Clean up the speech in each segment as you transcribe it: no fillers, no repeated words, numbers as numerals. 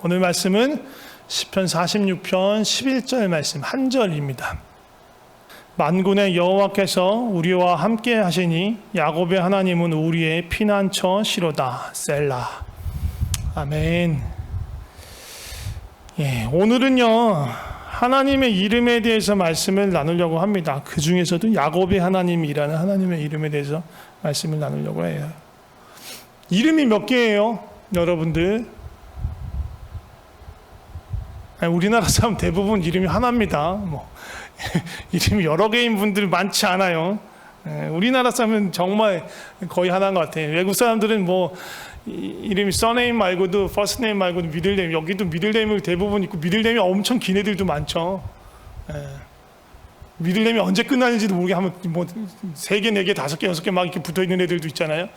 오늘 말씀은 시편 46편 11절 말씀 한 절입니다. 만군의 여호와께서 우리와 함께 하시니 야곱의 하나님은 우리의 피난처 시로다. 셀라. 아멘. 오늘은요 하나님의 이름에 대해서 말씀을 나누려고 합니다. 그 중에서도 야곱의 하나님이라는 하나님의 이름에 대해서 말씀을 나누려고 해요. 이름이 몇 개예요, 여러분들? 우리나라 사람 대부분 이름이 하나입니다. 이름이 여러 개인 분들 많지 않아요. 우리나라 사람은 정말 거의 하나인 것 같아요. 외국 사람들은 이름이 서네임 말고도 퍼스트네임 말고도 미들네임, 여기도 미들네임이 대부분 있고 미들네임이 엄청 긴 애들도 많죠. 미들네임이 언제 끝나는지도 모르게 하면 3개, 4개, 5개, 6개 막 이렇게 붙어있는 애들도 있잖아요.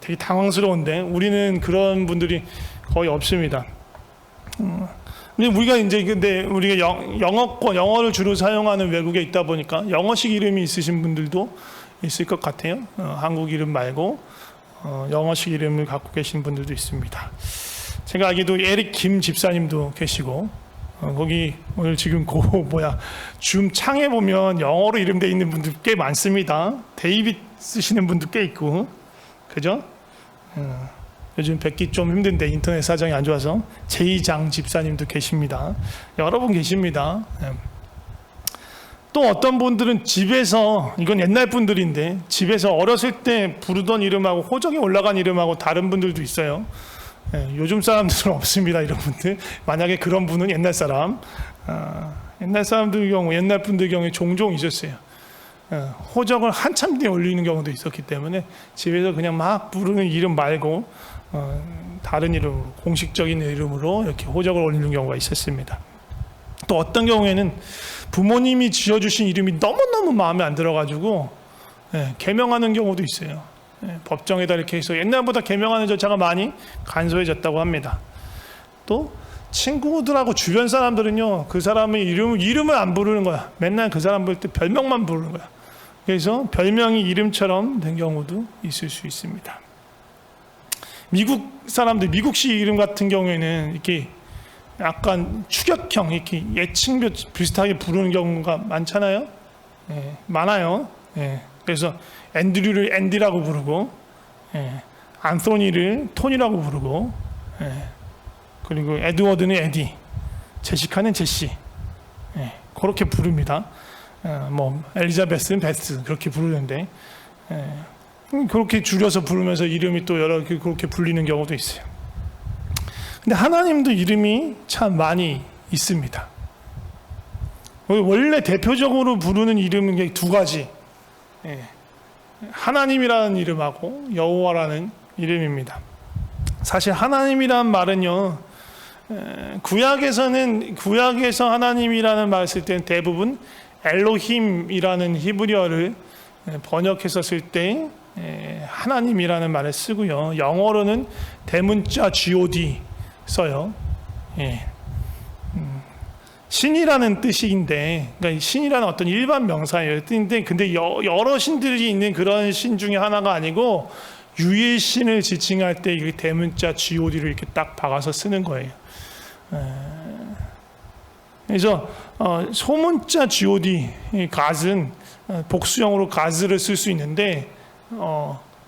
되게 당황스러운데 우리는 그런 분들이 거의 없습니다. 근데 우리가 영어를 주로 사용하는 외국에 있다 보니까 영어식 이름이 있으신 분들도 있을 것 같아요. 한국 이름 말고 영어식 이름을 갖고 계신 분들도 있습니다. 제가 알기도 에릭 김 집사님도 계시고, 거기 오늘 지금 줌 창에 보면 영어로 이름되어 있는 분들 꽤 많습니다. 데이빗 쓰시는 분도 꽤 있고, 그죠? 요즘 뵙기 좀 힘든데 인터넷 사정이 안 좋아서 제이장 집사님도 계십니다. 여러 분 계십니다. 또 어떤 분들은 집에서, 이건 옛날 분들인데 집에서 어렸을 때 부르던 이름하고 호적에 올라간 이름하고 다른 분들도 있어요. 요즘 사람들은 없습니다. 이런 분들, 만약에 그런 분은 옛날 사람, 옛날 사람들 경우, 옛날 분들 경우에 종종 있었어요. 호적을 한참 뒤에 올리는 경우도 있었기 때문에 집에서 그냥 막 부르는 이름 말고 다른 이름, 공식적인 이름으로 이렇게 호적을 올리는 경우가 있었습니다. 또 어떤 경우에는 부모님이 지어주신 이름이 너무너무 마음에 안 들어가지고 개명하는 경우도 있어요. 법정에다 이렇게 해서 옛날보다 개명하는 절차가 많이 간소해졌다고 합니다. 또 친구들하고 주변 사람들은요, 그 사람의 이름을 안 부르는 거야. 맨날 그 사람 부를 때 별명만 부르는 거야. 그래서 별명이 이름처럼 된 경우도 있을 수 있습니다. 미국 사람들, 미국식 이름 같은 경우에는 이렇게 약간 추격형, 이렇게 예칭 비슷하게 부르는 경우가 많잖아요. 많아요. 그래서 앤드류를 앤디라고 부르고, 안소니를 톤이라고 부르고, 그리고 에드워드는 에디, 제시카는 제시, 그렇게 부릅니다. 엘리자베스는 베스, 그렇게 부르는데, 그렇게 줄여서 부르면서 이름이 또 여러 개 그렇게 불리는 경우도 있어요. 근데 하나님도 이름이 참 많이 있습니다. 원래 대표적으로 부르는 이름은 2가지. 하나님이라는 이름하고 여호와라는 이름입니다. 사실 하나님이라는 말은요, 구약에서 하나님이라는 말을 쓸 때는 대부분 엘로힘이라는 히브리어를 번역했었을 때 하나님이라는 말을 쓰고요. 영어로는 대문자 God 써요. 신이라는 뜻인데, 그러니까 신이라는 어떤 일반 명사예요. 근데 여러 신들이 있는 그런 신 중에 하나가 아니고 유일 신을 지칭할 때 이 대문자 God를 이렇게 딱 박아서 쓰는 거예요. 그래서 소문자 God, God은 복수형으로 God를 쓸 수 있는데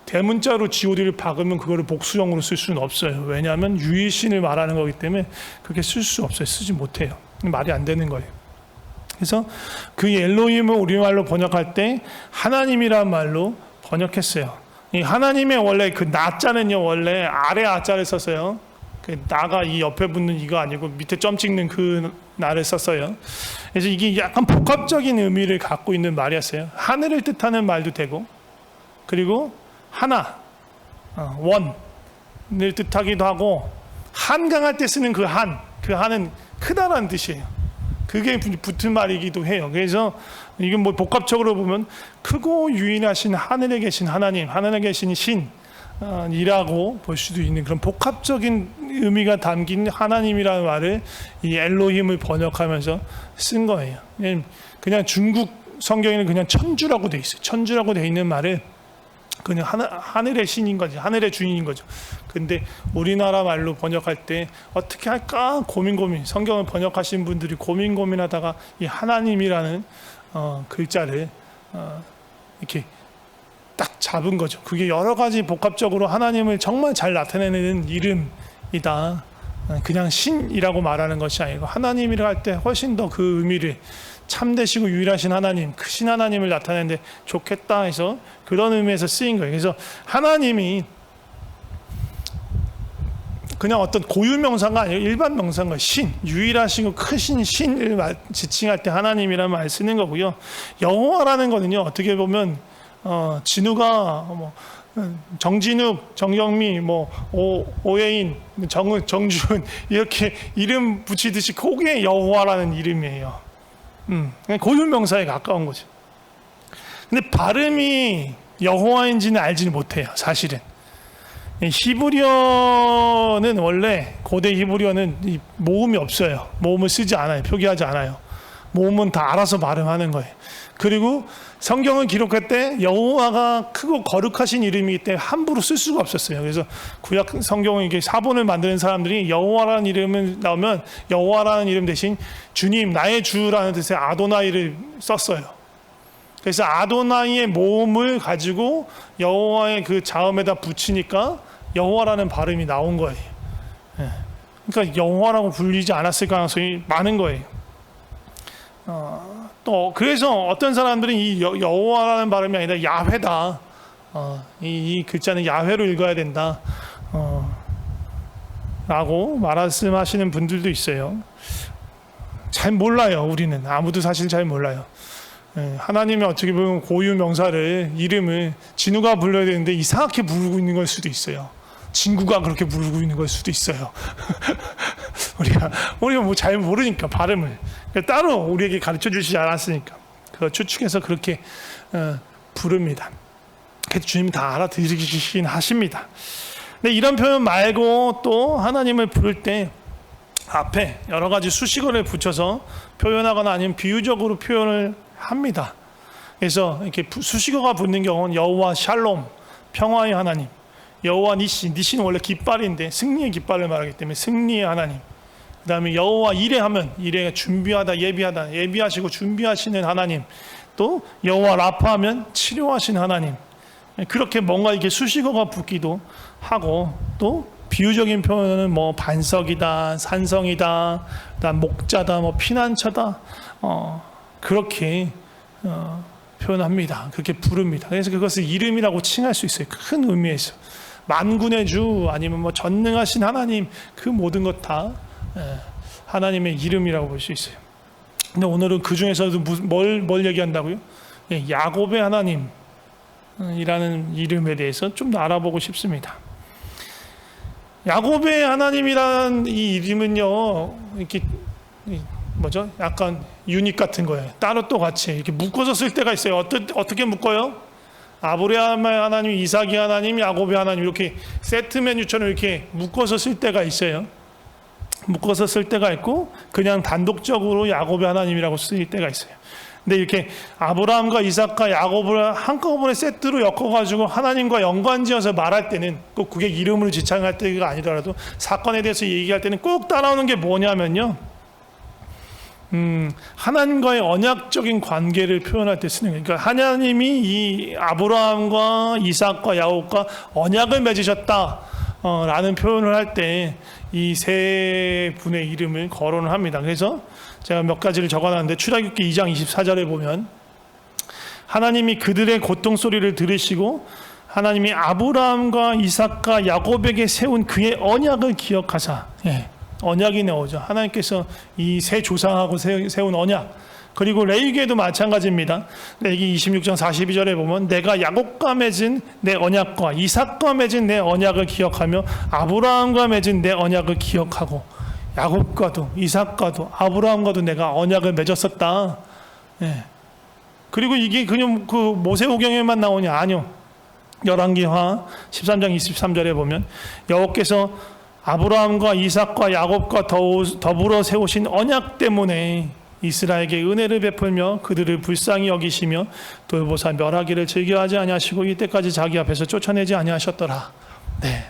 대문자로 God를 박으면 그거를 복수형으로 쓸 수는 없어요. 왜냐하면 유일신을 말하는 거기 때문에 그렇게 쓸 수 없어요. 쓰지 못해요. 말이 안 되는 거예요. 그래서 그 엘로힘을 우리말로 번역할 때 하나님이라는 말로 번역했어요. 이 하나님의 원래 그 나자는요, 원래 아래 아자를 썼어요. 그 나가 이 옆에 붙는 이거 아니고 밑에 점 찍는 그 나를 썼어요. 그래서 이게 약간 복합적인 의미를 갖고 있는 말이었어요. 하늘을 뜻하는 말도 되고, 그리고 하나, 원을 뜻하기도 하고, 한강할 때 쓰는 그 한은 크다라는 뜻이에요. 그게 붙은 말이기도 해요. 그래서 이건 복합적으로 보면 크고 유일하신 하늘에 계신 하나님, 하늘에 계신 신이라고 볼 수도 있는 그런 복합적인 의미가 담긴 하나님이라는 말을 이 엘로힘을 번역하면서 쓴 거예요. 그냥 중국 성경에는 그냥 천주라고 돼 있어요. 천주라고 돼 있는 말을 그냥 하늘의 신인 거지. 하늘의 주인인 거죠. 근데 우리나라 말로 번역할 때 어떻게 할까 고민 성경을 번역하신 분들이 고민하다가 이 하나님이라는 글자를 이렇게 딱 잡은 거죠. 그게 여러 가지 복합적으로 하나님을 정말 잘 나타내는 이름이다. 그냥 신이라고 말하는 것이 아니고 하나님이라 할 때 훨씬 더 그 의미를 참되시고 유일하신 하나님, 크신 하나님을 나타내는데 좋겠다 해서 그런 의미에서 쓰인 거예요. 그래서 하나님이 그냥 어떤 고유 명사가 아니고 일반 명사인 거예요. 신, 유일하시고 크신 신을 지칭할 때 하나님이라는 말 쓰는 거고요. 여호와라는 거는요, 어떻게 보면 진우가 정진욱, 정경미, 오예인, 정준 이렇게 이름 붙이듯이 그게 여호와라는 이름이에요. 그냥 고유 명사에 가까운 거죠. 근데 발음이 여호와인지는 알지는 못해요. 사실은 히브리어는 원래 고대 히브리어는 모음이 없어요. 모음을 쓰지 않아요. 표기하지 않아요. 모음은 다 알아서 발음하는 거예요. 그리고 성경을 기록할 때 여호와가 크고 거룩하신 이름이기 때문에 함부로 쓸 수가 없었어요. 그래서 구약 성경을 이렇게 사본을 만드는 사람들이 여호와라는 이름을 나오면 여호와라는 이름 대신 주님, 나의 주라는 뜻의 아도나이를 썼어요. 그래서 아도나이의 모음을 가지고 여호와의 그 자음에다 붙이니까 여호와라는 발음이 나온 거예요. 그러니까 여호와라고 불리지 않았을 가능성이 많은 거예요. 또 그래서 어떤 사람들은 이 여호와라는 발음이 아니라 야훼다. 이 글자는 야훼로 읽어야 된다. 라고 말씀하시는 분들도 있어요. 잘 몰라요. 우리는 아무도 사실 잘 몰라요. 하나님이 어떻게 보면 고유 명사를 이름을 진우가 불러야 되는데 이상하게 부르고 있는 걸 수도 있어요. 진구가 그렇게 부르고 있는 걸 수도 있어요. 우리가 뭐 잘 모르니까 발음을 따로 우리에게 가르쳐 주시지 않았으니까 그걸 추측해서 그렇게 부릅니다. 그래서 주님이 다 알아들으시긴 하십니다. 근데 이런 표현 말고 또 하나님을 부를 때 앞에 여러 가지 수식어를 붙여서 표현하거나 아니면 비유적으로 표현을 합니다. 그래서 이렇게 수식어가 붙는 경우는 여호와 샬롬, 평화의 하나님, 여호와 니시, 니시는 원래 깃발인데 승리의 깃발을 말하기 때문에 승리의 하나님. 그 다음에 여호와 이레하면 이레가 준비하다, 예비하다, 예비하시고 준비하시는 하나님. 또 여호와 라파하면 치료하신 하나님. 그렇게 뭔가 이렇게 수식어가 붙기도 하고, 또 비유적인 표현은 뭐 반석이다, 산성이다, 그다음 목자다, 뭐 피난처다, 그렇게 표현합니다. 그렇게 부릅니다. 그래서 그것을 이름이라고 칭할 수 있어요. 큰 의미에서 만군의 주 아니면 뭐 전능하신 하나님, 그 모든 것 다 하나님의 이름이라고 볼 수 있어요. 근데 오늘은 그 중에서도 뭘 얘기한다고요? 야곱의 하나님이라는 이름에 대해서 좀 더 알아보고 싶습니다. 야곱의 하나님이라는 이 이름은요, 이렇게 뭐죠? 약간 유닛 같은 거예요. 따로 또 같이 이렇게 묶어서 쓸 때가 있어요. 어떻게 묶어요? 아브라함의 하나님, 이삭의 하나님, 야곱의 하나님 이렇게 세트 메뉴처럼 이렇게 묶어서 쓸 때가 있어요. 묶어서 쓸 때가 있고 그냥 단독적으로 야곱의 하나님이라고 쓸 때가 있어요. 근데 이렇게 아브라함과 이삭과 야곱을 한꺼번에 세트로 엮어가지고 하나님과 연관지어서 말할 때는 꼭 그게 이름으로 지칭할 때가 아니더라도 사건에 대해서 얘기할 때는 꼭 따라오는 게 뭐냐면요, 하나님과의 언약적인 관계를 표현할 때 쓰는 거예요. 그러니까 하나님이 이 아브라함과 이삭과 야곱과 언약을 맺으셨다 라는 표현을 할 때 이 세 분의 이름을 거론을 합니다. 그래서 제가 몇 가지를 적어놨는데 출애굽기 2장 24절에 보면 하나님이 그들의 고통 소리를 들으시고 하나님이 아브라함과 이삭과 야곱에게 세운 그의 언약을 기억하사, 언약이 나오죠. 하나님께서 이 세 조상하고 세운 언약. 그리고 레위기에도 마찬가지입니다. 레위기 26장 42절에 보면 내가 야곱과 맺은 내 언약과 이삭과 맺은 내 언약을 기억하며 아브라함과 맺은 내 언약을 기억하고, 야곱과도 이삭과도 아브라함과도 내가 언약을 맺었었다. 그리고 이게 그냥 그 모세오경에만 나오냐? 아니요. 열왕기하 13장 23절에 보면 여호와께서 아브라함과 이삭과 야곱과 더불어 세우신 언약 때문에 이스라엘에게 은혜를 베풀며 그들을 불쌍히 여기시며 돌보사 멸하기를 즐겨하지 아니하시고 이때까지 자기 앞에서 쫓아내지 아니하셨더라. 네.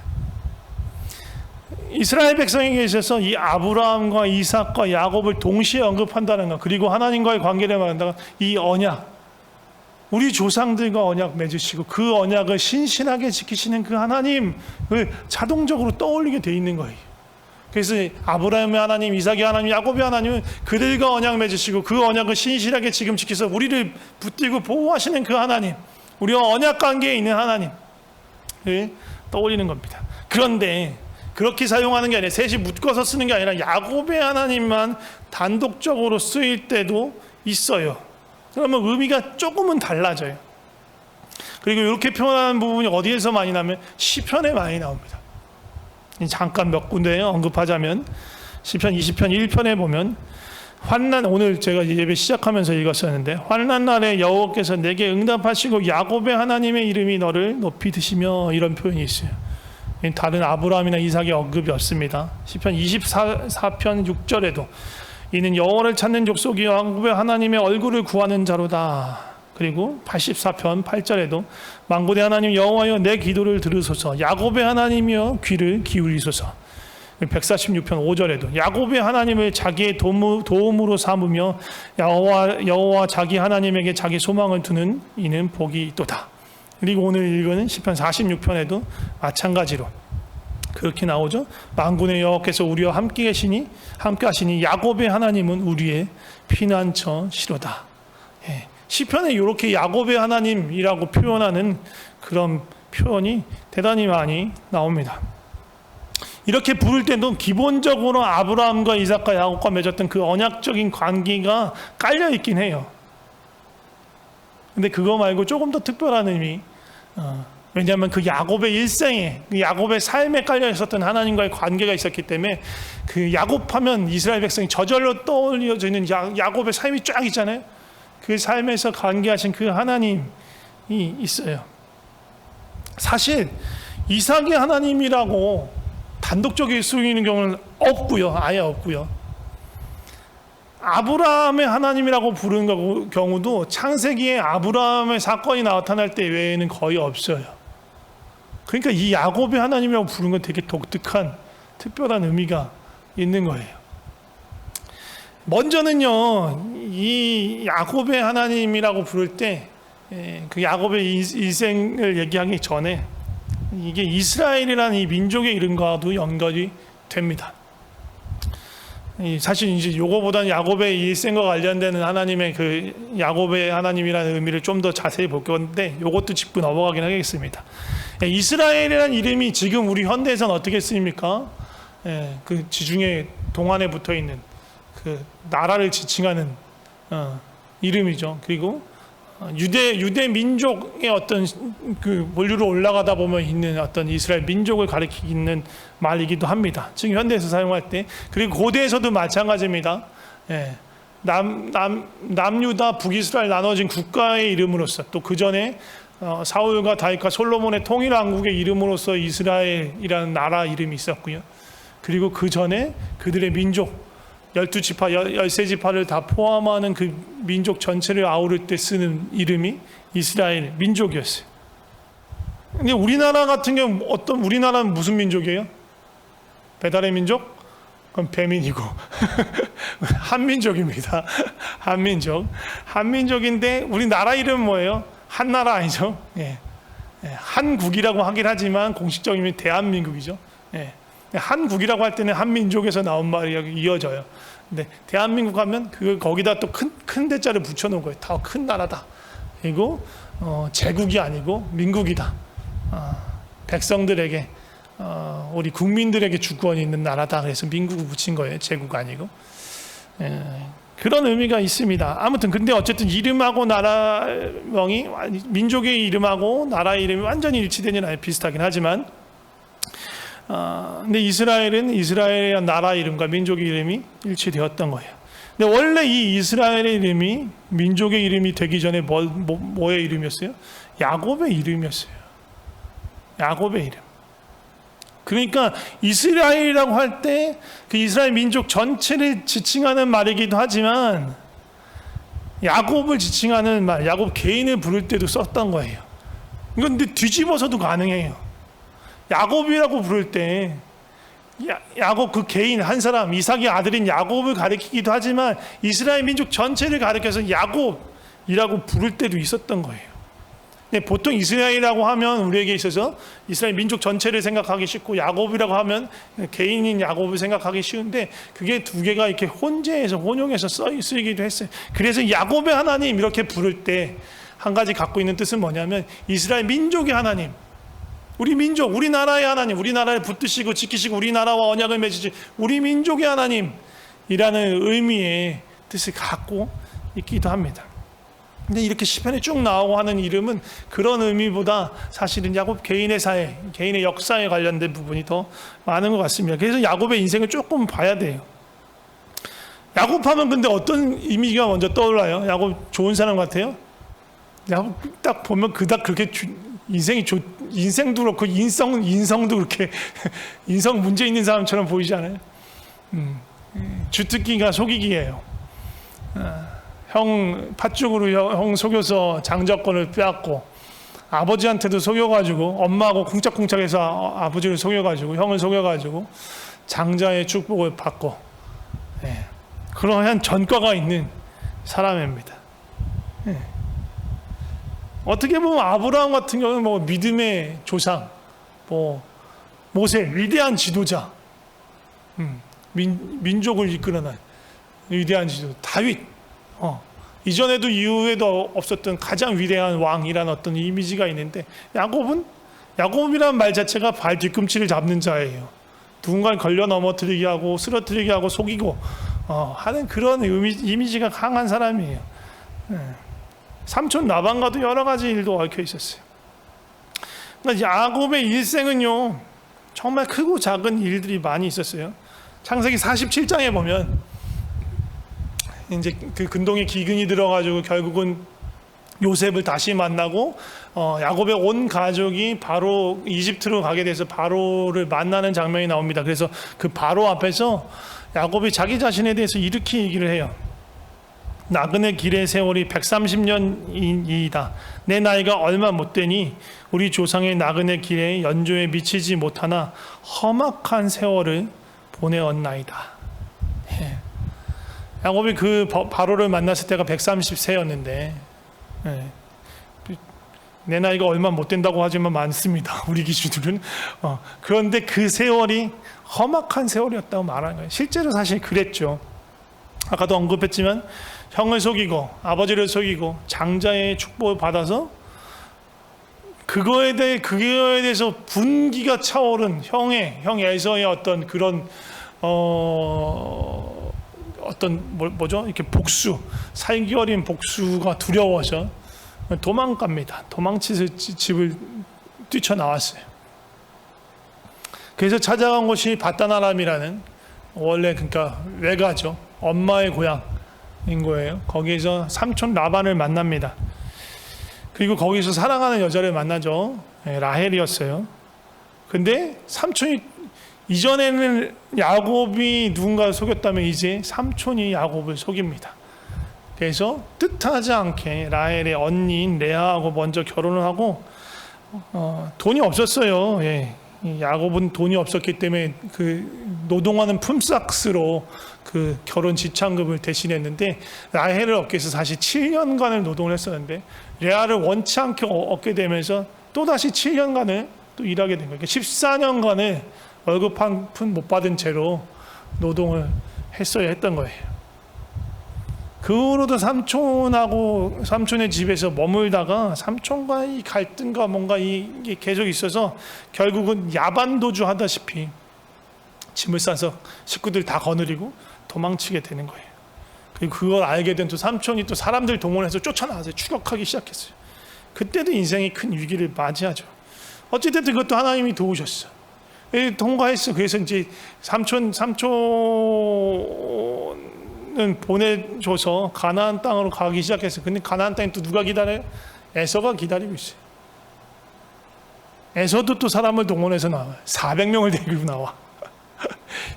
이스라엘 백성에게 있어서 이 아브라함과 이삭과 야곱을 동시에 언급한다는 것, 그리고 하나님과의 관계를 말한다는 이 언약, 우리 조상들과 언약 맺으시고 그 언약을 신실하게 지키시는 그 하나님을 자동적으로 떠올리게 돼 있는 거예요. 그래서 아브라함의 하나님, 이삭의 하나님, 야곱의 하나님은 그들과 언약 맺으시고 그 언약을 신실하게 지금 지켜서 우리를 붙들고 보호하시는 그 하나님, 우리와 언약 관계에 있는 하나님을 떠올리는 겁니다. 그런데 그렇게 사용하는 게 아니라 셋이 묶어서 쓰는 게 아니라 야곱의 하나님만 단독적으로 쓰일 때도 있어요. 그러면 의미가 조금은 달라져요. 그리고 이렇게 표현하는 부분이 어디에서 많이 나면 시편에 많이 나옵니다. 잠깐 몇 군데 언급하자면 시편 20편 1편에 보면 환난, 오늘 제가 예배 시작하면서 읽었었는데, 환난 날에 여호와께서 내게 응답하시고 야곱의 하나님의 이름이 너를 높이 드시며, 이런 표현이 있어요. 다른 아브라함이나 이삭의 언급이 없습니다. 시편 24편 6절에도 이는 여호와를 찾는 족속이여 야곱의 하나님의 얼굴을 구하는 자로다. 그리고 84편 8절에도 만군의 하나님 여호와여 내 기도를 들으소서, 야곱의 하나님이여 귀를 기울이소서. 146편 5절에도 야곱의 하나님을 자기의 도움으로 삼으며 여호와 자기 하나님에게 자기 소망을 두는 이는 복이 있도다. 그리고 오늘 읽은 시편 46편에도 마찬가지로 그렇게 나오죠. 만군의 여호와께서 우리와 함께 하시니 야곱의 하나님은 우리의 피난처시로다. 예. 시편에 이렇게 야곱의 하나님이라고 표현하는 그런 표현이 대단히 많이 나옵니다. 이렇게 부를 때도 기본적으로 아브라함과 이삭과 야곱과 맺었던 그 언약적인 관계가 깔려 있긴 해요. 근데 그거 말고 조금 더 특별한 의미, 왜냐하면 그 야곱의 일생에, 그 야곱의 삶에 깔려 있었던 하나님과의 관계가 있었기 때문에, 그 야곱하면 이스라엘 백성이 저절로 떠올려지는 야곱의 삶이 쫙 있잖아요. 그 삶에서 관계하신 그 하나님이 있어요. 사실 이삭의 하나님이라고 단독적으로 쓰이는 경우는 없고요, 아예 없고요. 아브라함의 하나님이라고 부르는 경우도 창세기에 아브라함의 사건이 나타날 때 외에는 거의 없어요. 그러니까 이 야곱의 하나님이라고 부르는 건 되게 독특한 특별한 의미가 있는 거예요. 먼저는요, 이 야곱의 하나님이라고 부를 때 그 야곱의 일생을 얘기하기 전에 이게 이스라엘이라는 이 민족의 이름과도 연결이 됩니다. 사실 이제 요거보다는 야곱의 일생과 관련되는 하나님의 그 야곱의 하나님이라는 의미를 좀 더 자세히 볼 건데 요것도 짚고 넘어가긴 하겠습니다. 이스라엘이라는 이름이 지금 우리 현대에서는 어떻게 쓰입니까? 그 지중해 동안에 붙어 있는 그 나라를 지칭하는 이름이죠. 그리고 유대 민족의 어떤 그 본류로 올라가다 보면 있는 어떤 이스라엘 민족을 가리키는 말이기도 합니다. 지금 현대에서 사용할 때. 그리고 고대에서도 마찬가지입니다. 남유다 북이스라엘 나눠진 국가의 이름으로서, 또 그 전에 사울과 다윗과 솔로몬의 통일 왕국의 이름으로서 이스라엘이라는 나라 이름이 있었고요. 그리고 그 전에 그들의 민족 12지파, 13지파를 다 포함하는 그 민족 전체를 아우를 때 쓰는 이름이 이스라엘 민족이었어요. 근데 우리나라 같은 경우 우리나라는 무슨 민족이에요? 배달의 민족? 그럼 배민이고 한민족입니다. 한민족인데 우리나라 이름은 뭐예요? 한나라 아니죠? 한국이라고 하긴 하지만 공식적이면 대한민국이죠. 한국이라고 할 때는 한민족에서 나온 말이 이어져요. 근데 대한민국 하면 거기다 또 큰 대자를 붙여놓은 거예요. 더 큰 나라다. 그리고 제국이 아니고 민국이다. 백성들에게 우리 국민들에게 주권이 있는 나라다. 그래서 민국을 붙인 거예요. 제국 아니고. 그런 의미가 있습니다. 아무튼 근데 어쨌든 이름하고 나라명이, 민족의 이름하고 나라의 이름이 완전히 일치되는 아니 비슷하긴 하지만, 근데 이스라엘은 이스라엘의 나라 이름과 민족의 이름이 일치되었던 거예요. 근데 원래 이 이스라엘의 이름이 민족의 이름이 되기 전에 뭐의 이름이었어요? 야곱의 이름이었어요. 야곱의 이름. 그러니까 이스라엘이라고 할 때 그 이스라엘 민족 전체를 지칭하는 말이기도 하지만, 야곱을 지칭하는 말, 야곱 개인을 부를 때도 썼던 거예요. 이건 근데 뒤집어서도 가능해요. 야곱이라고 부를 때 야곱 그 개인 한 사람, 이삭의 아들인 야곱을 가리키기도 하지만 이스라엘 민족 전체를 가리켜서 야곱이라고 부를 때도 있었던 거예요. 보통 이스라엘이라고 하면 우리에게 있어서 이스라엘 민족 전체를 생각하기 쉽고, 야곱이라고 하면 개인인 야곱을 생각하기 쉬운데, 그게 두 개가 이렇게 혼재해서 혼용해서 쓰이기도 했어요. 그래서 야곱의 하나님 이렇게 부를 때 한 가지 갖고 있는 뜻은 뭐냐면, 이스라엘 민족의 하나님, 우리 민족, 우리나라의 하나님, 우리나라를 붙드시고 지키시고 우리나라와 언약을 맺으시 우리 민족의 하나님이라는 의미의 뜻을 갖고 있기도 합니다. 근데 이렇게 시편에 쭉 나오고 하는 이름은 그런 의미보다 사실은 야곱 개인의 사회, 개인의 역사에 관련된 부분이 더 많은 것 같습니다. 그래서 야곱의 인생을 조금 봐야 돼요. 야곱 하면 근데 어떤 이미지가 먼저 떠올라요? 야곱 좋은 사람 같아요? 야곱 딱 보면 그닥 그렇게 인생도 그렇고 인성도 그렇게 인성 문제 있는 사람처럼 보이지 않아요? 주특기가 속이기예요. 형 팥죽으로 형 속여서 장자권을 빼앗고, 아버지한테도 속여가지고 엄마하고 쿵짝쿵짝해서 아버지를 속여가지고 형을 속여가지고 장자의 축복을 받고, 그러한 전과가 있는 사람입니다. 어떻게 보면 아브라함 같은 경우는 뭐 믿음의 조상, 뭐 모세 위대한 지도자, 민족을 이끌어낸 위대한 지도자, 다윗, 이전에도 이후에도 없었던 가장 위대한 왕이라는 어떤 이미지가 있는데, 야곱이라는 말 자체가 발 뒤꿈치를 잡는 자예요. 누군가를 걸려 넘어뜨리게 하고 쓰러뜨리게 하고 속이고 하는 그런 이미지가 강한 사람이에요. 삼촌 라반과도 여러 가지 일도 얽혀 있었어요. 그러니까 야곱의 일생은요, 정말 크고 작은 일들이 많이 있었어요. 창세기 47장에 보면 이제 그 근동에 기근이 들어가지고 결국은 요셉을 다시 만나고, 야곱의 온 가족이 바로 이집트로 가게 돼서 바로를 만나는 장면이 나옵니다. 그래서 그 바로 앞에서 야곱이 자기 자신에 대해서 이렇게 얘기를 해요. 나그네 길의 세월이 130년이다. 내 나이가 얼마 못 되니 우리 조상의 나그네 길에 연조에 미치지 못하나 험악한 세월을 보내었나이다. 야곱이 그 바로를 만났을 때가 130세였는데, 내 나이가 얼마 못 된다고 하지만 많습니다. 우리 기준으로는. 그런데 그 세월이 험악한 세월이었다고 말하는 거예요. 실제로 사실 그랬죠. 아까도 언급했지만 형을 속이고 아버지를 속이고 장자의 축복을 받아서 그거에 대해서 분기가 차오른 형 에서의 어떤 그런 뭐죠? 이렇게 살기 어린 복수가 두려워서 도망갑니다. 도망치서 집을 뛰쳐나왔어요. 그래서 찾아간 곳이 바단-아람이라는, 원래 그러니까 외가죠. 엄마의 고향인 거예요. 거기에서 삼촌 라반을 만납니다. 그리고 거기서 사랑하는 여자를 만나죠. 라헬이었어요. 근데 삼촌이, 이전에는 야곱이 누군가를 속였다면 이제 삼촌이 야곱을 속입니다. 그래서 뜻하지 않게 라헬의 언니인 레아하고 먼저 결혼을 하고, 돈이 없었어요. 야곱은 돈이 없었기 때문에 그 노동하는 품삯으로 그 결혼 지참금을 대신했는데, 라헬을 얻기 위해서 사실 7년간을 노동을 했었는데, 레아를 원치 않게 얻게 되면서 또다시 7년간을 또 일하게 된 거예요. 14년간을 월급 한 푼 못 받은 채로 노동을 했어야 했던 거예요. 그 후로도 삼촌의 집에서 머물다가 삼촌과의 갈등과 뭔가 이게 계속 있어서 결국은 야반도주 하다시피 짐을 싸서 식구들 다 거느리고 도망치게 되는 거예요. 그리고 그걸 알게 된 또 삼촌이 또 사람들 동원해서 쫓아나와서 추격하기 시작했어요. 그때도 인생이 큰 위기를 맞이하죠. 어찌됐든 그것도 하나님이 도우셨어. 통과했어. 그래서 이제 삼촌은 보내줘서 가나안 땅으로 가기 시작했어요. 근데 가나안 땅에 또 누가 기다려요? 에서가 기다리고 있어요. 에서도 또 사람을 동원해서 나와요. 400명을 데리고 나와.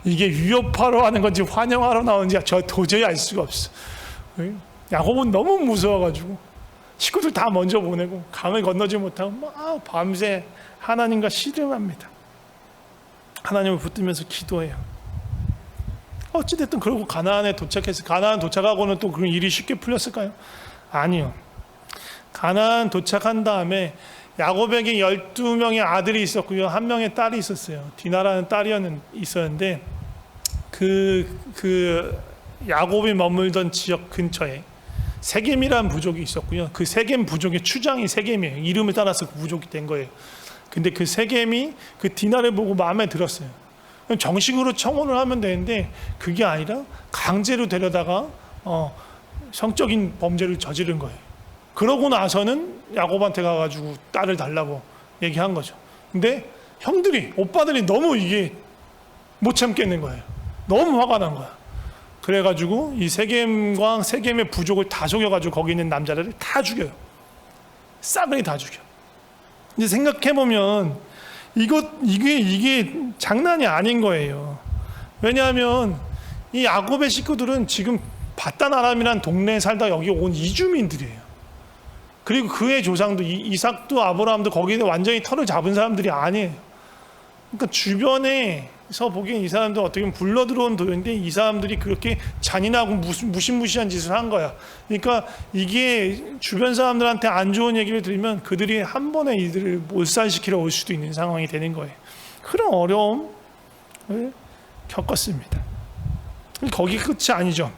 이게 위협하러 하는 건지 환영하러 나오는지 저 도저히 알 수가 없어. 야곱은 너무 무서워가지고 식구들 다 먼저 보내고 강을 건너지 못하고 막 밤새 하나님과 씨름합니다. 하나님을 붙들면서 기도해요. 어찌됐든 그러고 가나안에 도착해서 가나안 도착하고는 또 그런 일이 쉽게 풀렸을까요? 아니요. 가나안 도착한 다음에 야곱에게 12명의 아들이 있었고요. 한 명의 딸이 있었어요. 디나라는 딸이 있었는데 그 야곱이 머물던 지역 근처에 세겜이라는 부족이 있었고요. 그 세겜 부족의 추장이 세겜이에요. 이름을 따라서 그 부족이 된 거예요. 근데 그 세겜이 그 디나를 보고 마음에 들었어요. 정식으로 청혼을 하면 되는데 그게 아니라 강제로 데려다가 성적인 범죄를 저지른 거예요. 그러고 나서는 야곱한테 가가지고 딸을 달라고 얘기한 거죠. 근데 형들이, 오빠들이 너무 이게 못 참겠는 거예요. 너무 화가 난 거야. 그래가지고 이 세겜과 세겜의 부족을 다 속여가지고 거기 있는 남자들을 다 죽여요. 싸그리 다 죽여. 이제 생각해보면 이게 장난이 아닌 거예요. 왜냐하면 이 야곱의 식구들은 지금 바단 아람이라는 동네에 살다 여기 온 이주민들이에요. 그리고 그의 조상도 이삭도 아브라함도 거기에 완전히 털을 잡은 사람들이 아니에요. 그러니까 주변에서 보기엔 이 사람들 어떻게 보면 굴러 들어온 도인데 이 사람들이 그렇게 잔인하고 무시무시한 짓을 한 거야. 그러니까 이게 주변 사람들한테 안 좋은 얘기를 들으면 그들이 한 번에 이들을 몰살시키러 올 수도 있는 상황이 되는 거예요. 그런 어려움을 겪었습니다. 거기 끝이 아니죠.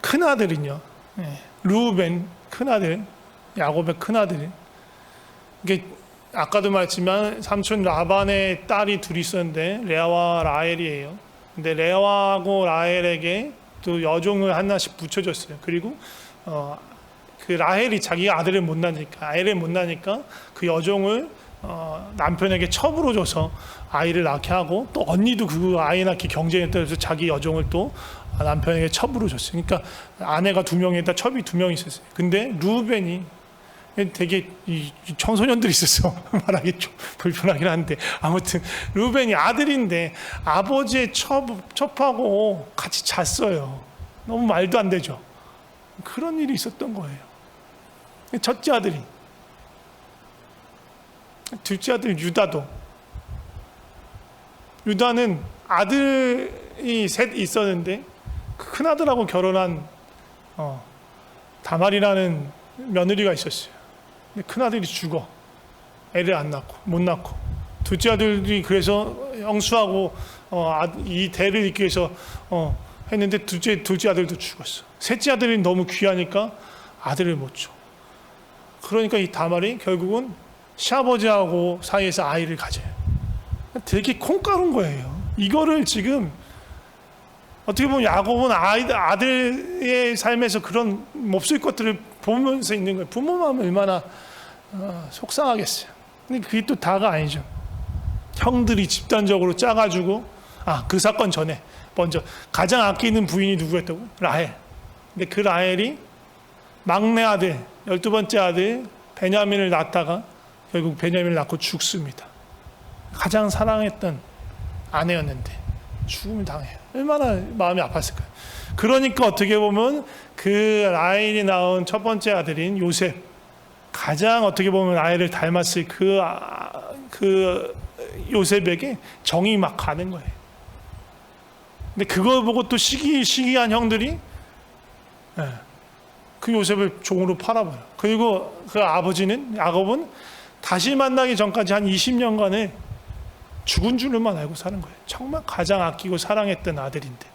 큰아들은요, 르우벤 큰아들, 야곱의 큰아들, 이게 아까도 말했지만 삼촌 라반의 딸이 둘이 있었는데 레아와 라헬이에요. 근데 레아하고 라헬에게 또 여종을 하나씩 붙여줬어요. 그리고 그 라헬이 자기가 아들을 못 낳으니까, 아이를 못 낳으니까 그 여종을 남편에게 첩으로 줘서 아이를 낳게 하고, 또 언니도 그 아이 낳기 경쟁했다고 자기 여종을 또 남편에게 첩으로 줬어요. 그러니까 아내가 2명에다 첩이 2명 있었어요. 근데 르우벤이 되게 이 청소년들이 있어서 말하기 좀 불편하긴 한데, 아무튼 르우벤이 아들인데 아버지의 첩하고 같이 잤어요. 너무 말도 안 되죠. 그런 일이 있었던 거예요. 첫째 아들이, 둘째 아들 유다는 아들이 셋 있었는데 큰 아들하고 결혼한 다말이라는 며느리가 있었어요. 근데 큰 아들이 죽어. 애를 못 낳고. 둘째 아들이 그래서 형수하고 이 대를 잇기 위해서 했는데 둘째 아들도 죽었어. 셋째 아들이 너무 귀하니까 아들을 못 줘. 그러니까 이 다말이 결국은 시아버지하고 사이에서 아이를 가져요. 되게 콩가루인 거예요. 이거를 지금 어떻게 보면 야곱은 아들의 삶에서 그런 몹쓸 것들을 보면서 있는 거예요. 부모 마음은 얼마나 속상하겠어요. 근데 그게 또 다가 아니죠. 형들이 집단적으로 짜가지고, 그 사건 전에 먼저 가장 아끼는 부인이 누구였다고? 라헬. 근데 그 라헬이 막내 아들, 12번째 아들 베냐민을 낳다가 결국 베냐민을 낳고 죽습니다. 가장 사랑했던 아내였는데 죽음을 당해요. 얼마나 마음이 아팠을까요? 그러니까 어떻게 보면 그 라헬이 낳은 첫 번째 아들인 요셉, 가장 어떻게 보면 라헬을 닮았을 그 요셉에게 정이 막 가는 거예요. 근데 그걸 보고 또 시기한 형들이 그 요셉을 종으로 팔아버려요. 그리고 그 아버지는, 야곱은 다시 만나기 전까지 한 20년간을 죽은 줄만 알고 사는 거예요. 정말 가장 아끼고 사랑했던 아들인데.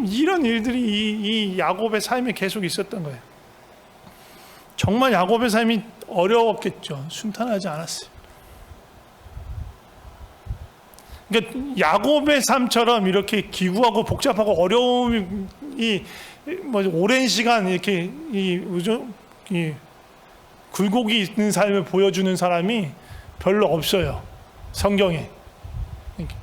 이런 일들이 이 야곱의 삶에 계속 있었던 거예요. 정말 야곱의 삶이 어려웠겠죠. 순탄하지 않았어요. 그러니까 야곱의 삶처럼 이렇게 기구하고 복잡하고 어려움이 오랜 시간 이렇게 이 굴곡이 있는 삶을 보여주는 사람이 별로 없어요. 성경에.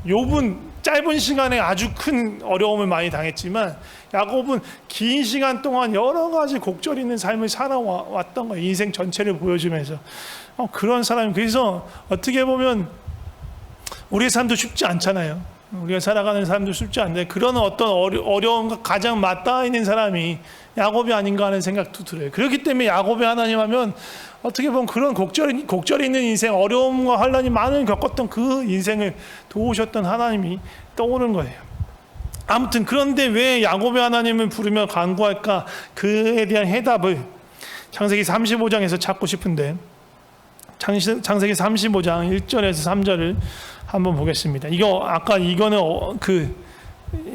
욥은 짧은 시간에 아주 큰 어려움을 많이 당했지만 야곱은 긴 시간 동안 여러 가지 곡절 있는 삶을 살아왔던 거예요. 인생 전체를 보여주면서. 그런 사람이, 그래서 어떻게 보면 우리의 삶도 쉽지 않잖아요. 우리가 살아가는 삶도 쉽지 않은데 그런 어떤 어려움과 가장 맞닿아 있는 사람이 야곱이 아닌가 하는 생각도 들어요. 그렇기 때문에 야곱의 하나님 하면 어떻게 보면 그런 곡절이 있는 인생, 어려움과 환난이 많은 겪었던 그 인생을 도우셨던 하나님이 떠오르는 거예요. 아무튼 그런데 왜 야곱의 하나님을 부르며 간구할까? 그에 대한 해답을 창세기 35장에서 찾고 싶은데 창세기 35장 1절에서 3절을 한번 보겠습니다. 이거는 그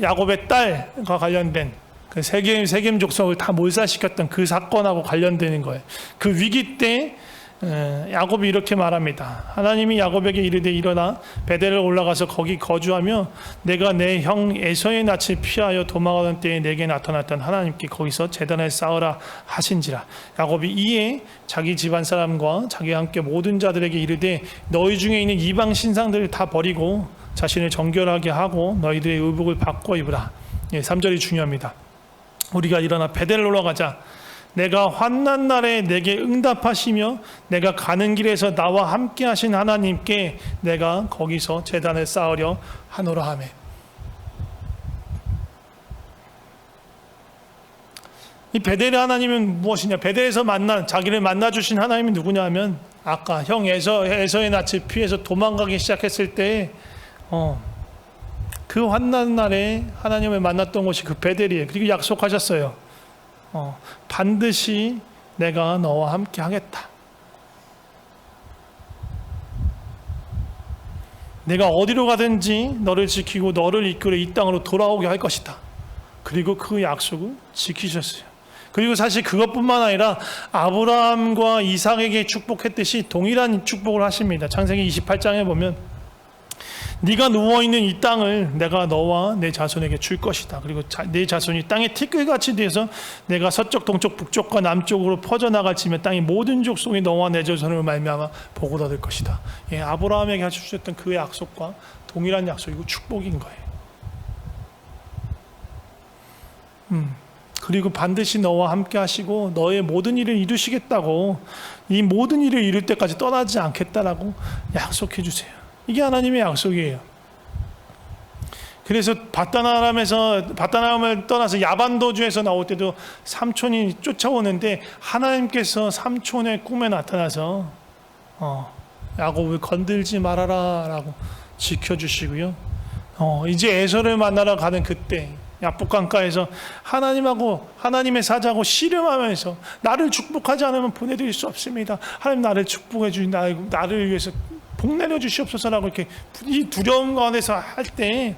야곱의 딸과 관련된 그 세겜 족속을 다 몰살시켰던 그 사건하고 관련되는 거예요. 그 위기 때 야곱이 이렇게 말합니다. 하나님이 야곱에게 이르되 일어나 베델을 올라가서 거기 거주하며 내가 내 형 에서의 낯을 피하여 도망하던 때에 내게 나타났던 하나님께 거기서 제단을 쌓으라 하신지라. 야곱이 이에 자기 집안 사람과 자기와 함께 모든 자들에게 이르되 너희 중에 있는 이방 신상들을 다 버리고 자신을 정결하게 하고 너희들의 의복을 바꿔 입으라. 3절이 중요합니다. 우리가 일어나 베델을 올라가자. 내가 환난 날에 내게 응답하시며 내가 가는 길에서 나와 함께 하신 하나님께 내가 거기서 제단을 쌓으려 하노라 하매. 이 베델의 하나님은 무엇이냐? 베델에서 자기를 만나주신 하나님이 누구냐 하면 아까 형 에서의 낯을 피해서 도망가기 시작했을 때 그 환난 날에 하나님을 만났던 곳이 그 베델이에요. 그리고 약속하셨어요. 반드시 내가 너와 함께 하겠다. 내가 어디로 가든지 너를 지키고 너를 이끌어 이 땅으로 돌아오게 할 것이다. 그리고 그 약속을 지키셨어요. 그리고 사실 그것뿐만 아니라 아브라함과 이삭에게 축복했듯이 동일한 축복을 하십니다. 창세기 28장에 보면 네가 누워있는 이 땅을 내가 너와 내 자손에게 줄 것이다. 그리고 내 자손이 땅의 티끌같이 되어서 내가 서쪽, 동쪽, 북쪽과 남쪽으로 퍼져나갈지며 땅의 모든 족속이 너와 내 자손으로 말미암아 복을 얻을 것이다. 아브라함에게 하셨던 그 약속과 동일한 약속이고 축복인 거예요. 그리고 반드시 너와 함께 하시고 너의 모든 일을 이루시겠다고, 이 모든 일을 이룰 때까지 떠나지 않겠다라고 약속해 주세요. 이게 하나님의 약속이에요. 그래서 바다나람을 떠나서 야반도주에서 나올 때도 삼촌이 쫓아오는데 하나님께서 삼촌의 꿈에 나타나서 야곱을 건들지 말아라 라고 지켜주시고요. 이제 에서를 만나러 가는 그때 야복강가에서 하나님의 사자하고 씨름하면서 나를 축복하지 않으면 보내드릴 수 없습니다. 하나님 나를 축복해 주신 나를 위해서 복 내려 주시옵소서라고 이렇게 이 두려움 가운데서 할 때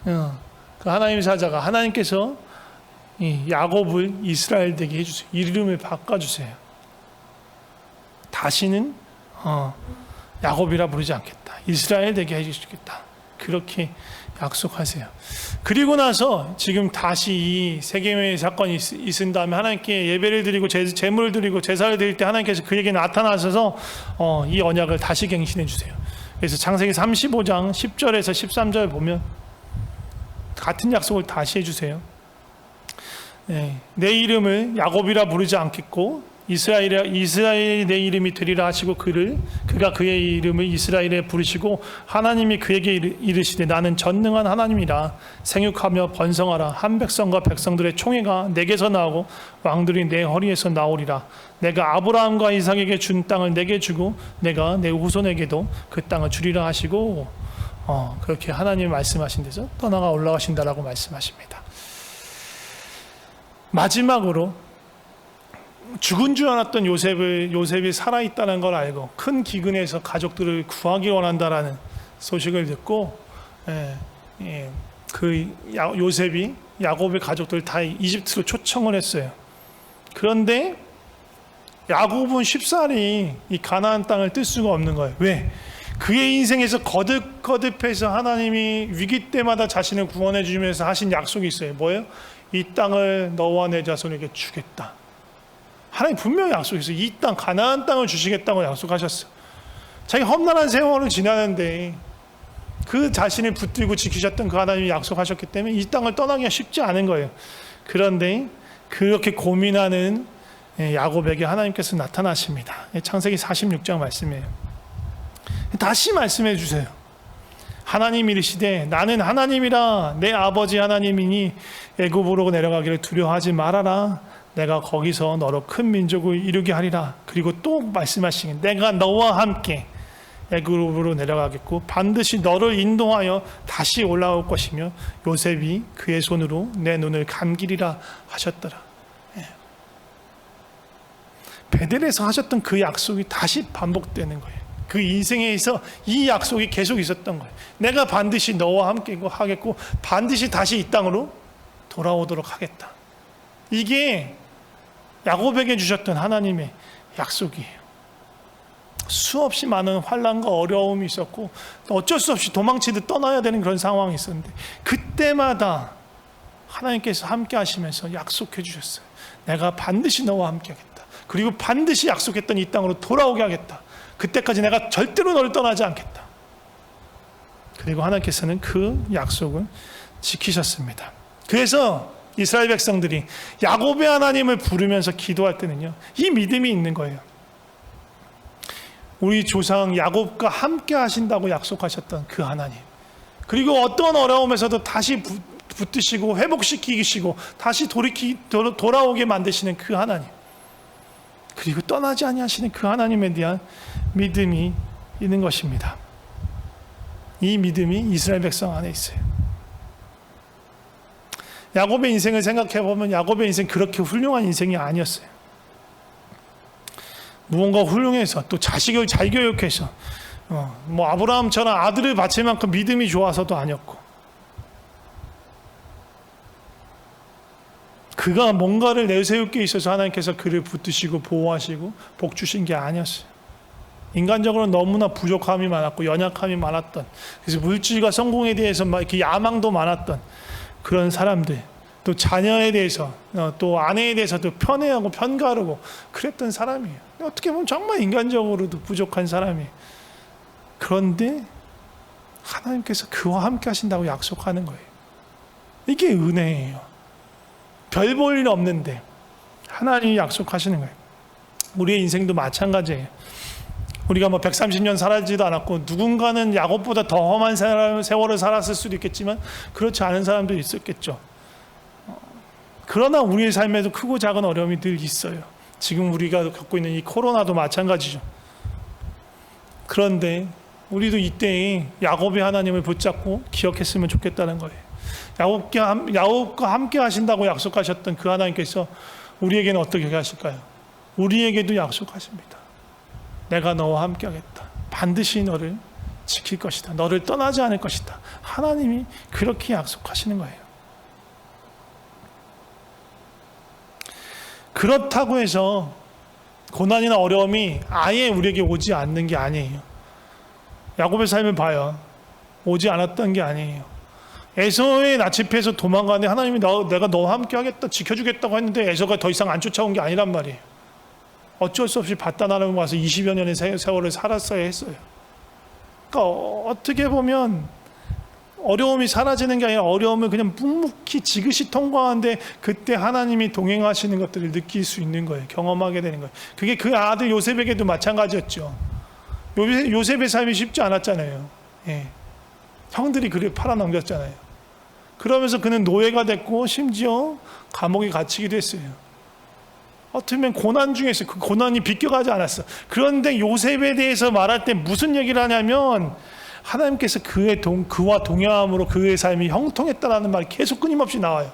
그 하나님의 사자가 하나님께서 이 야곱을 이스라엘 되게 해주세요. 이름을 바꿔주세요. 다시는 야곱이라 부르지 않겠다. 이스라엘 되게 해주시겠다. 그렇게 약속하세요. 그리고 나서 지금 다시 이 세겜의 사건이 있은 다음에 하나님께 예배를 드리고 제물을 드리고 제사를 드릴 때 하나님께서 그에게 나타나셔서 이 언약을 다시 갱신해 주세요. 그래서 창세기 35장 10절에서 13절 보면 같은 약속을 다시 해주세요. 내 이름을 야곱이라 부르지 않겠고 이스라엘이 내 이름이 되리라 하시고 그가 그의 이름을 이스라엘에 부르시고 하나님이 그에게 이르시되 나는 전능한 하나님이라 생육하며 번성하라. 한 백성과 백성들의 총회가 내게서 나오고 왕들이 내 허리에서 나오리라. 내가 아브라함과 이삭에게 준 땅을 내게 주고 내가 내 후손에게도 그 땅을 주리라 하시고 그렇게 하나님이 말씀하신 데서 떠나가 올라가신다라고 말씀하십니다. 마지막으로 죽은 줄 알았던 요셉이 살아있다는 걸 알고 큰 기근에서 가족들을 구하기 원한다라는 소식을 듣고 요셉이 야곱의 가족들을 다 이집트로 초청을 했어요. 그런데 야곱은 쉽사리 이 가나안 땅을 뜰 수가 없는 거예요. 왜? 그의 인생에서 거듭해서 하나님이 위기 때마다 자신을 구원해 주면서 하신 약속이 있어요. 뭐예요? 이 땅을 너와 내 자손에게 주겠다. 하나님 분명히 약속했어요. 이 땅, 가나안 땅을 주시겠다고 약속하셨어요. 자기 험난한 세월을 지나는데 그 자신을 붙들고 지키셨던 그 하나님이 약속하셨기 때문에 이 땅을 떠나기가 쉽지 않은 거예요. 그런데 그렇게 고민하는 야곱에게 하나님께서 나타나십니다. 창세기 46장 말씀이에요. 다시 말씀해 주세요. 하나님이 이르시되 나는 하나님이라 내 아버지 하나님이니 애굽으로 내려가기를 두려워하지 말아라. 내가 거기서 너로 큰 민족을 이루게 하리라. 그리고 또 말씀하시긴 내가 너와 함께 애굽으로 내려가겠고 반드시 너를 인도하여 다시 올라올 것이며 요셉이 그의 손으로 내 눈을 감기리라 하셨더라. 베델에서 하셨던 그 약속이 다시 반복되는 거예요. 그 인생에서 이 약속이 계속 있었던 거예요. 내가 반드시 너와 함께 하겠고 반드시 다시 이 땅으로 돌아오도록 하겠다. 이게 야곱에게 주셨던 하나님의 약속이에요. 수없이 많은 환난과 어려움이 있었고 어쩔 수 없이 도망치듯 떠나야 되는 그런 상황이 있었는데 그때마다 하나님께서 함께 하시면서 약속해 주셨어요. 내가 반드시 너와 함께 하겠다. 그리고 반드시 약속했던 이 땅으로 돌아오게 하겠다. 그때까지 내가 절대로 너를 떠나지 않겠다. 그리고 하나님께서는 그 약속을 지키셨습니다. 그래서 이스라엘 백성들이 야곱의 하나님을 부르면서 기도할 때는요, 이 믿음이 있는 거예요. 우리 조상 야곱과 함께 하신다고 약속하셨던 그 하나님, 그리고 어떤 어려움에서도 다시 붙드시고 회복시키시고 다시 돌아오게 만드시는 그 하나님, 그리고 떠나지 아니하시는 그 하나님에 대한 믿음이 있는 것입니다. 이 믿음이 이스라엘 백성 안에 있어요. 야곱의 인생을 생각해 보면 야곱의 인생 그렇게 훌륭한 인생이 아니었어요. 무언가 훌륭해서 또 자식을 잘 교육해서 뭐 아브라함처럼 아들을 바칠 만큼 믿음이 좋아서도 아니었고, 그가 뭔가를 내세울 게 있어서 하나님께서 그를 붙드시고 보호하시고 복 주신 게 아니었어요. 인간적으로 너무나 부족함이 많았고 연약함이 많았던, 그래서 물질과 성공에 대해서 막 이렇게 야망도 많았던 그런 사람들, 또 자녀에 대해서 또 아내에 대해서도 편애하고 편가르고 그랬던 사람이에요. 어떻게 보면 정말 인간적으로도 부족한 사람이에요. 그런데 하나님께서 그와 함께 하신다고 약속하는 거예요. 이게 은혜예요. 별 볼 일 없는데 하나님이 약속하시는 거예요. 우리의 인생도 마찬가지예요. 우리가 뭐 130년 살지도 않았고 누군가는 야곱보다 더 험한 세월을 살았을 수도 있겠지만 그렇지 않은 사람도 있었겠죠. 그러나 우리의 삶에도 크고 작은 어려움이 늘 있어요. 지금 우리가 겪고 있는 이 코로나도 마찬가지죠. 그런데 우리도 이때에 야곱의 하나님을 붙잡고 기억했으면 좋겠다는 거예요. 야곱과 함께 하신다고 약속하셨던 그 하나님께서 우리에게는 어떻게 하실까요? 우리에게도 약속하십니다. 내가 너와 함께 하겠다. 반드시 너를 지킬 것이다. 너를 떠나지 않을 것이다. 하나님이 그렇게 약속하시는 거예요. 그렇다고 해서 고난이나 어려움이 아예 우리에게 오지 않는 게 아니에요. 야곱의 삶을 봐요. 오지 않았던 게 아니에요. 에서의 나치패에서 도망가는데 하나님이 내가 너와 함께 하겠다, 지켜주겠다고 했는데 에서가 더 이상 안 쫓아온 게 아니란 말이에요. 어쩔 수 없이 바다나라로 와서 20여 년의 세월을 살았어야 했어요. 그러니까 어떻게 보면 어려움이 사라지는 게 아니라 어려움을 그냥 묵묵히 지그시 통과하는데 그때 하나님이 동행하시는 것들을 느낄 수 있는 거예요. 경험하게 되는 거예요. 그게 그 아들 요셉에게도 마찬가지였죠. 요셉의 삶이 쉽지 않았잖아요. 예. 형들이 그를 팔아넘겼잖아요. 그러면서 그는 노예가 됐고 심지어 감옥에 갇히기도 했어요. 어떻게 보면 고난 중에서 그 고난이 비껴가지 않았어. 그런데 요셉에 대해서 말할 때 무슨 얘기를 하냐면 하나님께서 그와 동행함으로 그의 삶이 형통했다라는 말이 계속 끊임없이 나와요.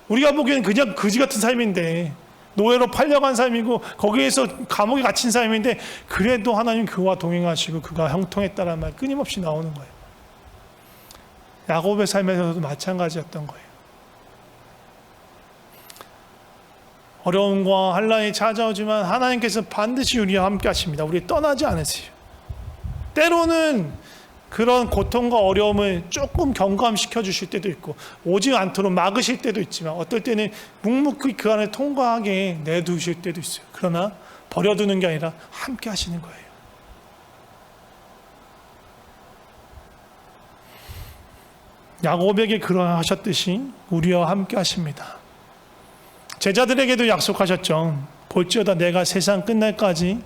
우리가 보기에는 그냥 거지 같은 삶인데, 노예로 팔려간 삶이고 거기에서 감옥에 갇힌 삶인데, 그래도 하나님 그와 동행하시고 그가 형통했다라는 말이 끊임없이 나오는 거예요. 야곱의 삶에서도 마찬가지였던 거예요. 어려움과 환난이 찾아오지만 하나님께서 반드시 우리와 함께 하십니다. 우리 떠나지 않으세요. 때로는 그런 고통과 어려움을 조금 경감시켜 주실 때도 있고 오지 않도록 막으실 때도 있지만 어떨 때는 묵묵히 그 안을 통과하게 내두실 때도 있어요. 그러나 버려두는 게 아니라 함께 하시는 거예요. 야곱에게 그러하셨듯이 우리와 함께 하십니다. 제자들에게도 약속하셨죠. 볼지어다 내가 세상 끝날까지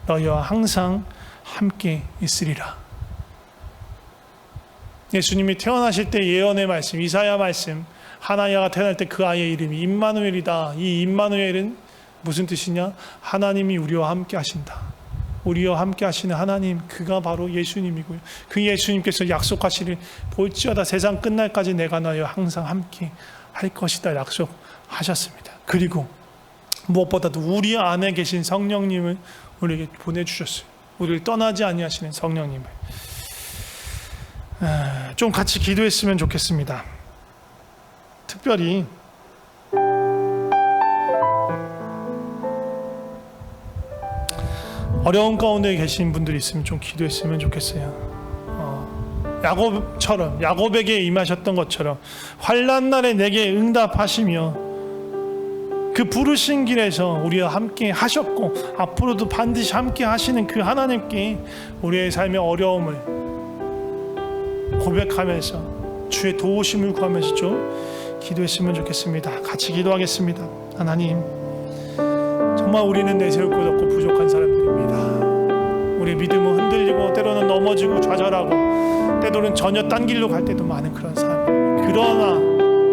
너희와 항상 함께 있으리라. 예수님이 태어나실 때 예언의 말씀, 이사야 말씀, 하나야가 태어날 때 그 아이의 이름이 임마누엘이다. 이 임마누엘은 무슨 뜻이냐? 하나님이 우리와 함께 하신다. 우리와 함께 하시는 하나님, 그가 바로 예수님이고요. 그 예수님께서 약속하시길 볼지어다 세상 끝날까지 내가 너희와 항상 함께 할 것이다 약속하셨습니다. 그리고 무엇보다도 우리 안에 계신 성령님을 우리에게 보내주셨어요. 우리를 떠나지 아니하시는 성령님을. 좀 같이 기도했으면 좋겠습니다. 특별히 어려운 가운데 계신 분들이 있으면 좀 기도했으면 좋겠어요. 야곱처럼, 야곱에게 임하셨던 것처럼 환난 날에 내게 응답하시며 그 부르신 길에서 우리와 함께 하셨고 앞으로도 반드시 함께 하시는 그 하나님께 우리의 삶의 어려움을 고백하면서 주의 도우심을 구하면서 좀 기도했으면 좋겠습니다. 같이 기도하겠습니다. 하나님, 정말 우리는 내세울 것 없고 부족한 사람들입니다. 우리의 믿음은 흔들리고 때로는 넘어지고 좌절하고 때로는 전혀 딴 길로 갈 때도 많은 그런 사람. 그러나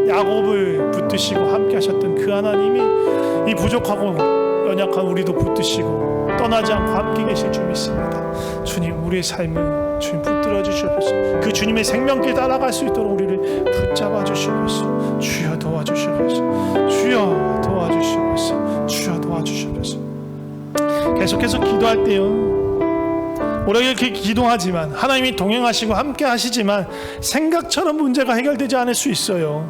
야곱을 붙드시고 함께 하셨던 그 하나님이 이 부족하고 연약한 우리도 붙드시고 떠나지 않고 함께 계실 줄 믿습니다. 주님, 우리의 삶을 주님 붙들어 주시옵소서. 그 주님의 생명길 따라갈 수 있도록 우리를 붙잡아 주시옵소서. 주여 도와주시옵소서. 주여 도와주시옵소서. 주여 도와주시옵소서. 계속해서 기도할 때요, 우리가 이렇게 기도하지만 하나님이 동행하시고 함께 하시지만 생각처럼 문제가 해결되지 않을 수 있어요.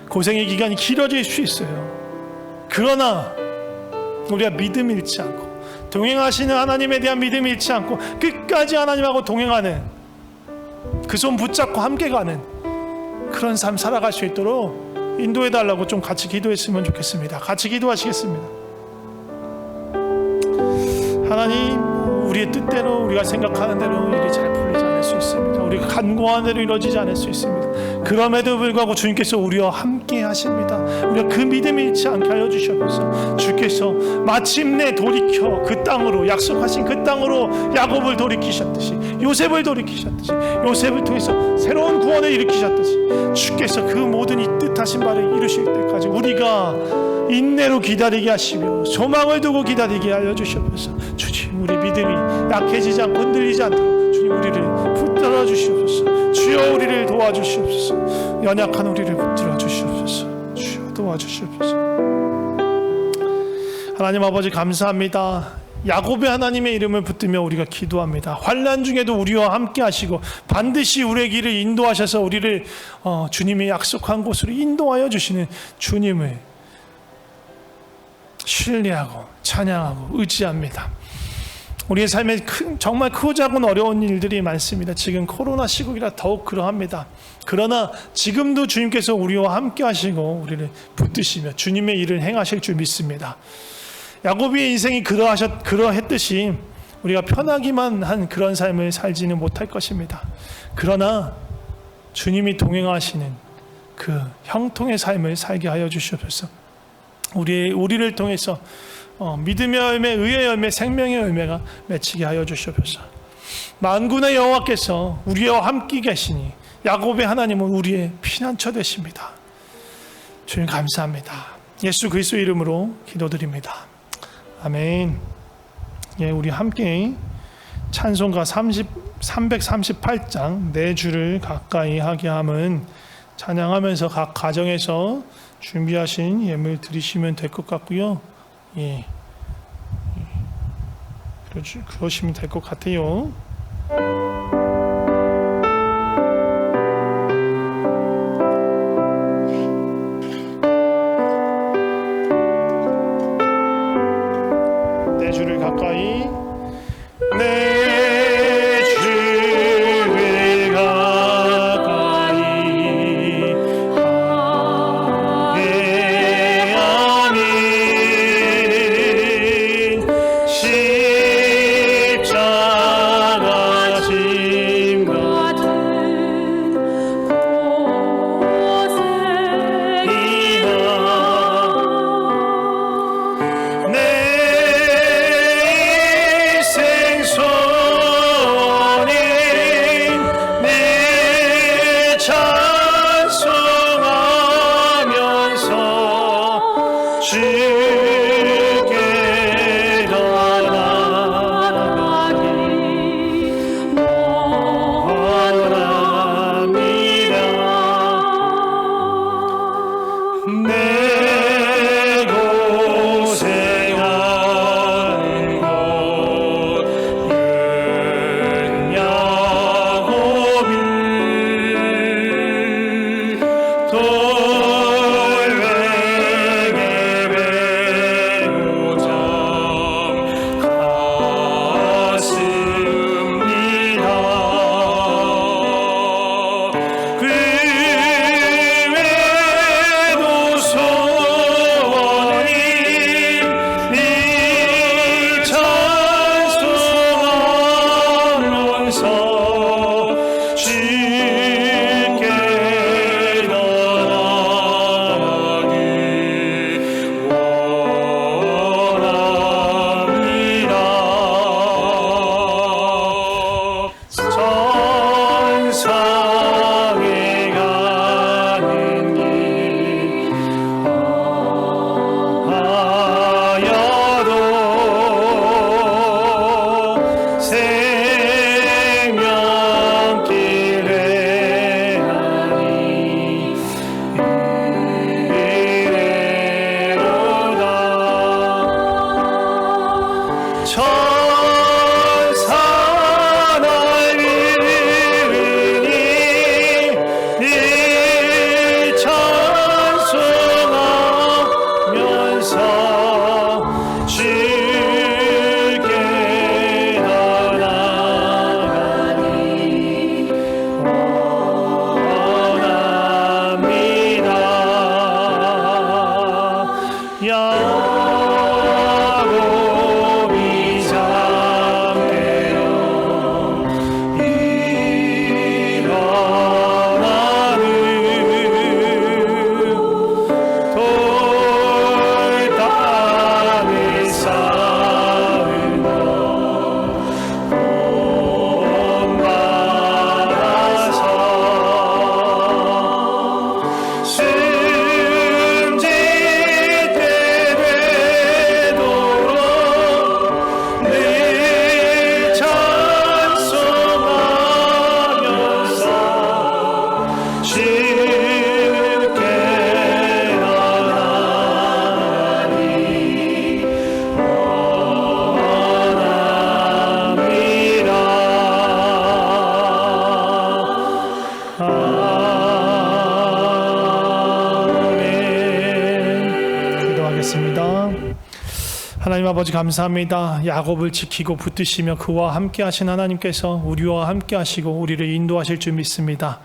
고생의 기간이 길어질 수 있어요. 그러나 우리가 믿음 잃지 않고 동행하시는 하나님에 대한 믿음 잃지 않고 끝까지 하나님하고 동행하는 그 손 붙잡고 함께 가는 그런 삶 살아갈 수 있도록 인도해달라고 좀 같이 기도했으면 좋겠습니다. 같이 기도하시겠습니다. 하나님, 우리의 뜻대로 우리가 생각하는 대로 일이 잘 풀리지 않을 수 있습니다. 우리가 간구한 대로 이루어지지 않을 수 있습니다. 그럼에도 불구하고 주님께서 우리와 함께 하십니다. 우리가 그 믿음을 잃지 않게 하여 주시옵소서. 주께서 마침내 돌이켜 그 땅으로, 약속하신 그 땅으로 야곱을 돌이키셨듯이, 요셉을 돌이키셨듯이, 요셉을 통해서 새로운 구원을 일으키셨듯이 주께서 그 모든 이 뜻하신 바를 이루실 때까지 우리가 인내로 기다리게 하시며 소망을 두고 기다리게 하여 주시옵소서. 주님, 우리 믿음이 약해지지 않고 흔들리지 않도록 주님 우리를 붙들어 주시옵소서. 주여 우리를 도와주시옵소서. 연약한 우리를 붙들어 주시옵소서. 주여 도와주시옵소서. 하나님 아버지, 감사합니다. 야곱의 하나님의 이름을 붙들며 우리가 기도합니다. 환난 중에도 우리와 함께 하시고 반드시 우리의 길을 인도하셔서 우리를 주님이 약속한 곳으로 인도하여 주시는 주님을 신뢰하고 찬양하고 의지합니다. 우리의 삶에 정말 크고 작은 어려운 일들이 많습니다. 지금 코로나 시국이라 더욱 그러합니다. 그러나 지금도 주님께서 우리와 함께 하시고 우리를 붙드시며 주님의 일을 행하실 줄 믿습니다. 야곱의 인생이 그러했듯이 우리가 편하기만 한 그런 삶을 살지는 못할 것입니다. 그러나 주님이 동행하시는 그 형통의 삶을 살게 하여 주시옵소서. 우리를 통해서 믿음의 열매, 의의 열매, 생명의 열매가 맺히게 하여 주시옵소서. 만군의 여호와께서 우리와 함께 계시니 야곱의 하나님은 우리의 피난처 되십니다. 주님 감사합니다. 예수 그리스도 이름으로 기도드립니다. 아멘. 예, 우리 함께 찬송가 338장 내 주를 가까이 하게 함은 찬양하면서 각 가정에서 준비하신 예물 드리시면 될 것 같고요. 예, 그러시면 될 것 같아요. 내 주를 가까이, 내 주를 가까이 하게 하니 십자가 진 생명길에 하니 이래로다. 천사 날 이르니 네 찬송하면서 주께 나아가니 원합니다. 야곱이 잠들어 일어나는 돌담에 쌓은 본받아서 숨질 때 되도록 늘 찬송하면서 주께 나아가니 원합니다. 아멘. 기도하겠습니다. 하나님 아버지 감사합니다. 야곱을 지키고 붙드시며 그와 함께 하신 하나님께서 우리와 함께 하시고 우리를 인도하실 줄 믿습니다.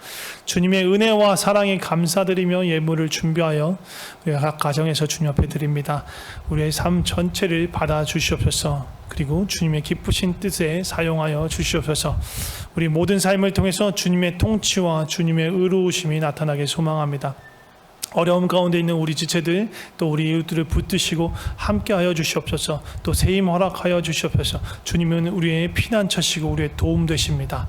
주님의 은혜와 사랑에 감사드리며 예물을 준비하여 우리 각 가정에서 주님 앞에 드립니다. 우리의 삶 전체를 받아 주시옵소서. 그리고 주님의 기쁘신 뜻에 사용하여 주시옵소서. 우리 모든 삶을 통해서 주님의 통치와 주님의 의로우심이 나타나길 소망합니다. 어려움 가운데 있는 우리 지체들 또 우리 이웃들을 붙드시고 함께하여 주시옵소서. 또 세임 허락하여 주시옵소서. 주님은 우리의 피난처시고 우리의 도움 되십니다.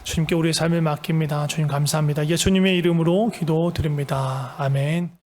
주님께 우리의 삶을 맡깁니다. 주님 감사합니다. 예수님의 이름으로 기도드립니다. 아멘.